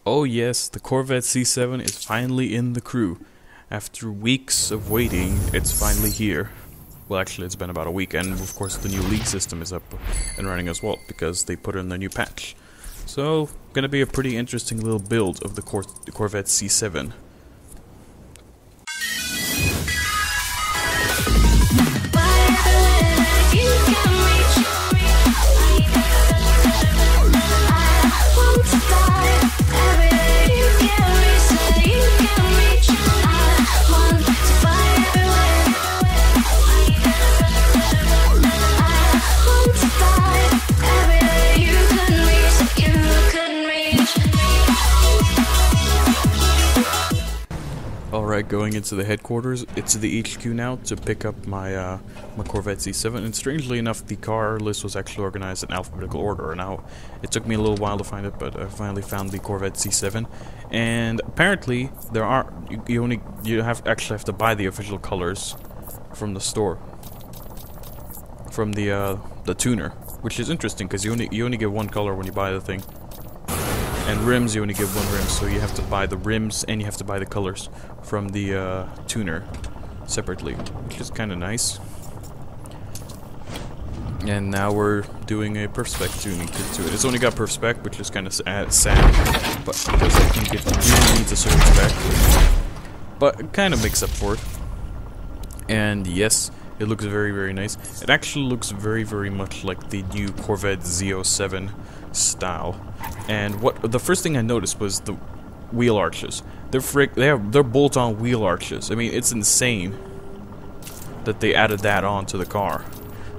Oh yes, the Corvette C7 is finally in the crew. After weeks of waiting, it's finally here. Well, actually, it's been about a week, and of course the new league system is up and running as well, because they put in the new patch. So, gonna be a pretty interesting little build of the Corvette C7. Alright, going into the headquarters, it's the HQ now to pick up my my Corvette C7, and strangely enough the car list was actually organized in alphabetical order. Now, it took me a little while to find it, but I finally found the Corvette C7, and apparently there are, you actually have to buy the official colors from the store, from the tuner, which is interesting because you only get one color when you buy the thing. And rims, you only get one rim, so you have to buy the rims and you have to buy the colors from the tuner separately, which is kind of nice. And now we're doing a Perf Spec tuning to it. It's only got Perf Spec, which is kind of sad, but because I think it really needs a certain spec. But it kind of makes up for it. And yes, it looks very, very nice. It actually looks very, very much like the new Corvette Z07 style. And the first thing I noticed was the wheel arches. They're bolt-on wheel arches. I mean, it's insane that they added that onto the car.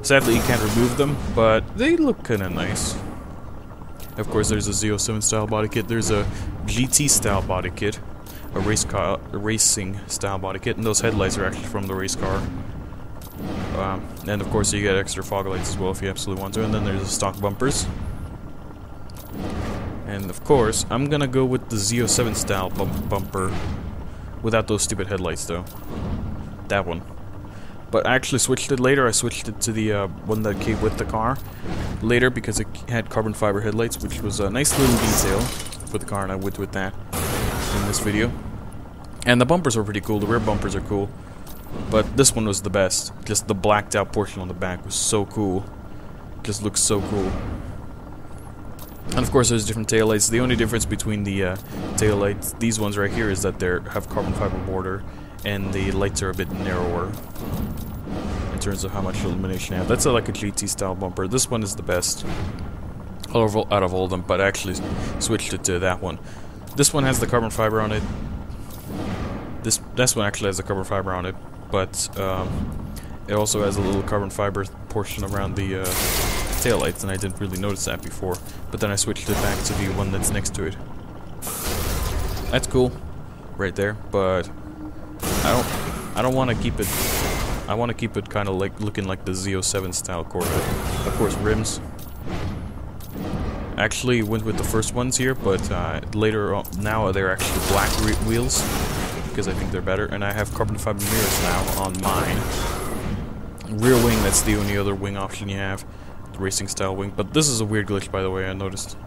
Sadly, you can't remove them, but they look kind of nice. Of course, there's a Z07 style body kit. There's a GT style body kit, a racing style body kit, and those headlights are actually from the race car. And of course, you get extra fog lights as well if you absolutely want to. And then there's the stock bumpers. And of course, I'm gonna go with the Z07 style bumper without those stupid headlights though. That one. But I actually switched it later. I switched it to the one that came with the car later because it had carbon fiber headlights, which was a nice little detail for the car, and I went with that in this video. And the bumpers are pretty cool. The rear bumpers are cool. But this one was the best. Just the blacked out portion on the back was so cool. Just looks so cool. And of course there's different taillights. The only difference between the taillights, these ones right here, is that they have carbon fiber border and the lights are a bit narrower in terms of how much illumination they have. That's like a GT style bumper. This one is the best out of all of them, but I actually switched it to that one. This one has the carbon fiber on it. This one actually has the carbon fiber on it, but it also has a little carbon fiber portion around the taillights, and I didn't really notice that before. But then I switched it back to the one that's next to it. That's cool, right there. But I don't want to keep it. I want to keep it kind of like looking like the Z07 style Corvette. Of course, rims. Actually went with the first ones here, but later on, now they're actually black wheels because I think they're better. And I have carbon fiber mirrors now on mine. Rear wing, that's the only other wing option you have. The racing style wing. But this is a weird glitch, by the way, I noticed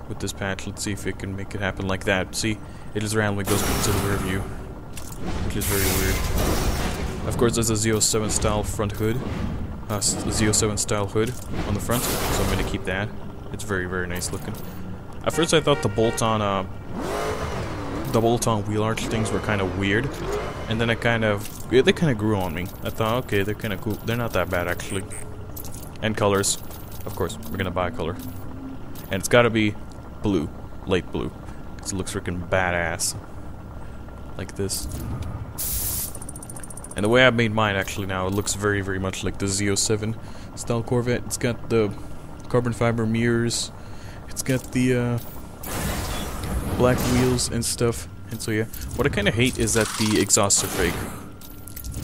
with this patch. Let's see if it can make it happen like that. See, it just randomly goes into the rear view, which is very weird. Of course, there's a Z07 style front hood, a Z07 style hood on the front, so I'm going to keep that. It's very, very nice looking. At first I thought the bolt-on wheel arch things were kind of weird, and then they kind of grew on me. I thought, okay, they're kind of cool. They're not that bad, actually. And colors. Of course, we're gonna buy a color. And it's gotta be blue. Light blue. Because it looks freaking badass. Like this. And the way I made mine, actually, now, it looks very, very much like the Z07 style Corvette. It's got the carbon fiber mirrors. It's got the black wheels and stuff. And so yeah, what I kind of hate is that the exhausts are fake.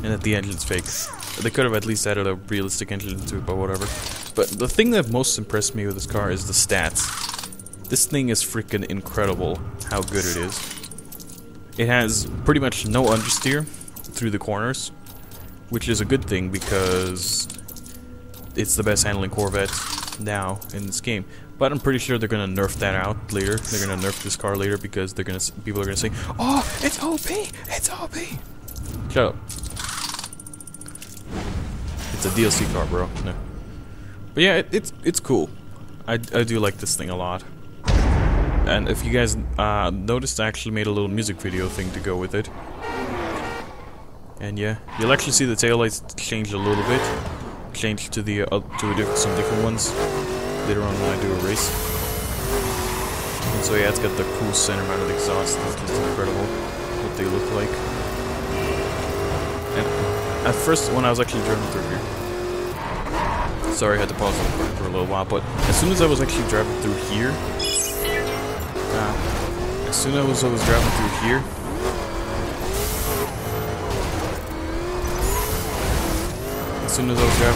And that the engine's fake. They could have at least added a realistic engine to it, but whatever. But the thing that most impressed me with this car is the stats. This thing is freaking incredible how good it is. It has pretty much no understeer through the corners, which is a good thing because it's the best handling Corvette now in this game. But I'm pretty sure they're gonna nerf that out later. They're gonna nerf this car later because they're gonna people are gonna say, "Oh, it's OP! It's OP!" Shut up. It's a DLC car, bro. No. But yeah, it's cool. I do like this thing a lot. And if you guys noticed, I actually made a little music video thing to go with it. And yeah, you'll actually see the taillights change a little bit, change to the some different ones later on when I do a race. And so yeah, it's got the cool center mounted exhaust. It's just incredible what they look like. And at first, when I was actually driving through here, sorry, I had to pause the recording for a little while, but as soon as I was actually driving through here, as soon as I was driving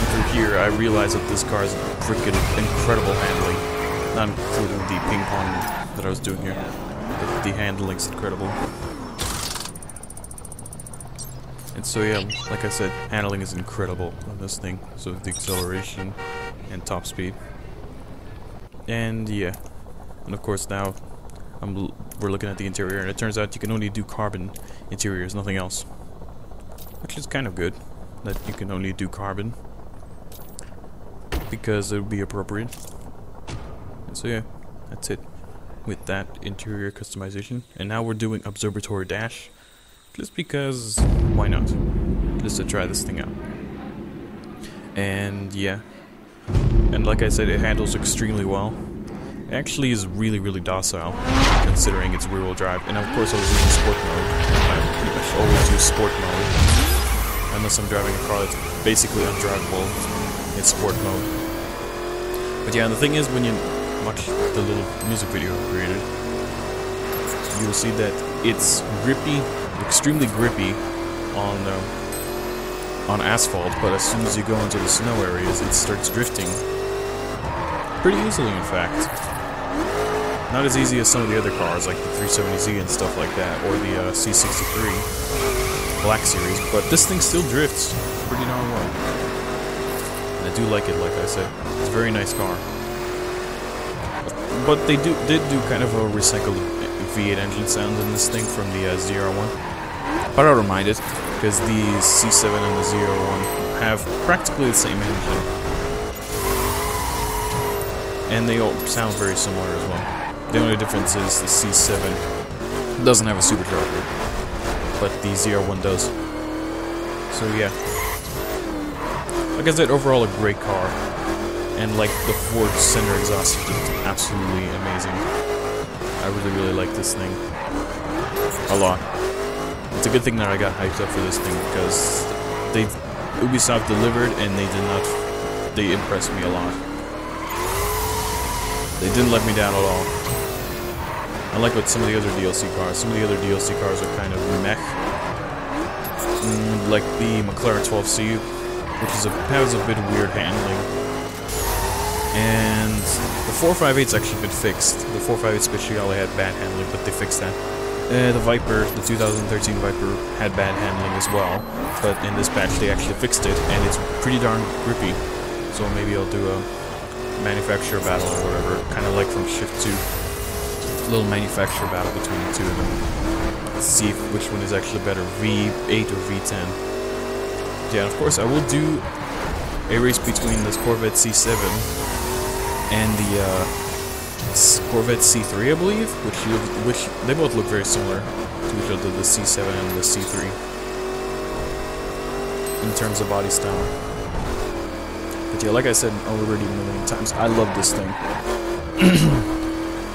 through here, I realized that this car is freaking incredible handling. Not including the ping pong that I was doing here. But the handling's incredible. And so yeah, like I said, handling is incredible on this thing. So the acceleration and top speed. And yeah. And of course now we're looking at the interior, and it turns out you can only do carbon interiors, nothing else. Which is kind of good, that you can only do carbon, because it would be appropriate. And so yeah, that's it with that interior customization. And now we're doing Observatory Dash, just because, why not? Just to try this thing out. And yeah, and like I said, it handles extremely well. It actually is really, really docile, considering it's rear-wheel drive. And of course I was using sport mode. I pretty much always use sport mode, unless I'm driving a car that's basically undrivable in sport mode. But yeah, and the thing is, when you watch the little music video I created, you will see that it's grippy, extremely grippy on asphalt, but as soon as you go into the snow areas, it starts drifting pretty easily, in fact. Not as easy as some of the other cars, like the 370Z and stuff like that, or the C63 Black Series, but this thing still drifts pretty darn well. And I do like it, like I said. It's a very nice car. But they did do kind of a recycled V8 engine sound in this thing from the ZR1. But I don't mind it, because the C7 and the ZR1 have practically the same engine. And they all sound very similar as well. The only difference is the C7 doesn't have a supercharger, but the ZR1 does. So yeah. Like I said, overall a great car. And like the Ford center exhaust is just absolutely amazing. I really, really like this thing. A lot. It's a good thing that I got hyped up for this thing, because Ubisoft delivered and they impressed me a lot. They didn't let me down at all. Unlike with some of the other DLC cars. Some of the other DLC cars are kind of meh. Like the McLaren 12C, which has a bit of weird handling. And the 458's actually been fixed. The 458 Speciale had bad handling, but they fixed that. The Viper, the 2013 Viper, had bad handling as well. But in this patch they actually fixed it, and it's pretty darn grippy. So maybe I'll do a manufacturer battle or whatever, kind of like from Shift 2. A little manufacturer battle between the two of them. Let's see which one is actually better, V8 or V10. Yeah, of course I will do a race between this Corvette C7 and the Corvette C3, I believe, which they both look very similar to each other, the C7 and the C3, in terms of body style. But yeah, like I said already a million times, I love this thing.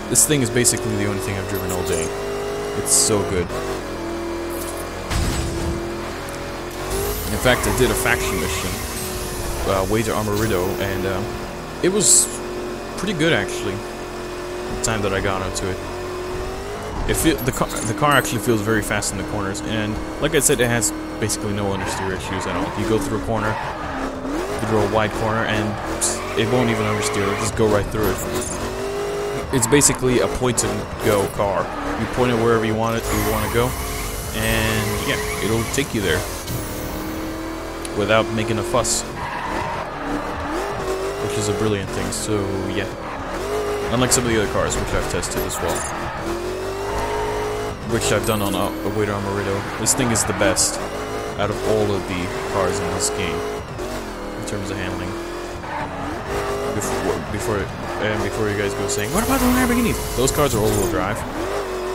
This thing is basically the only thing I've driven all day. It's so good. In fact, I did a faction mission, Way to Amarillo, and it was pretty good actually. The time that I got onto it, the car actually feels very fast in the corners, and like I said, it has basically no understeer issues at all. You go through a corner, through a wide corner, and it won't even understeer. It'll just go right through it. It's basically a point-and-go car. You point it wherever you want to go, and yeah, it'll take you there without making a fuss, which is a brilliant thing. So yeah, Unlike some of the other cars, which I've tested as well. Which I've done on Wader Amarillo. This thing is the best out of all of the cars in this game. In terms of handling. Before you guys go saying, what about the Lamborghini? Those cars are all-wheel drive.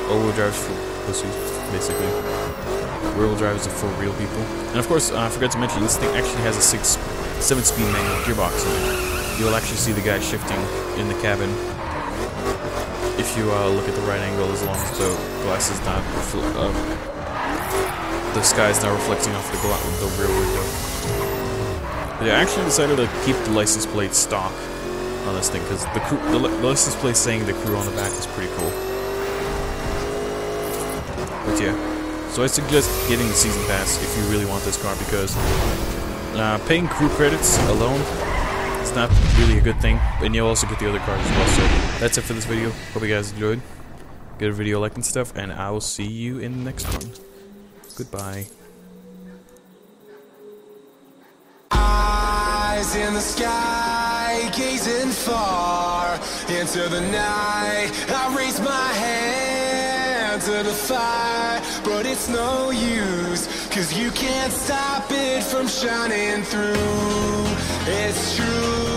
All-wheel drive for pussies, basically. Rear-wheel drive is for real people. And of course, I forgot to mention, this thing actually has a 7-speed manual gearbox in it. You will actually see the guy shifting in the cabin if you look at the right angle, as long as the glass is not the sky is not reflecting off the rear window. But I actually decided to keep the license plate stock on this thing because the license plate saying the crew on the back is pretty cool. But yeah, so I suggest getting the season pass if you really want this car, because paying crew credits alone is not really a good thing, and you'll also get the other cars as well. So that's it for this video. Hope you guys enjoyed. Get a video like and stuff, and I will see you in the next one. Goodbye. Eyes in the sky, gazing far into the night. I raise my hand to the fire, but it's no use, 'cause you can't stop it from shining through. It's true.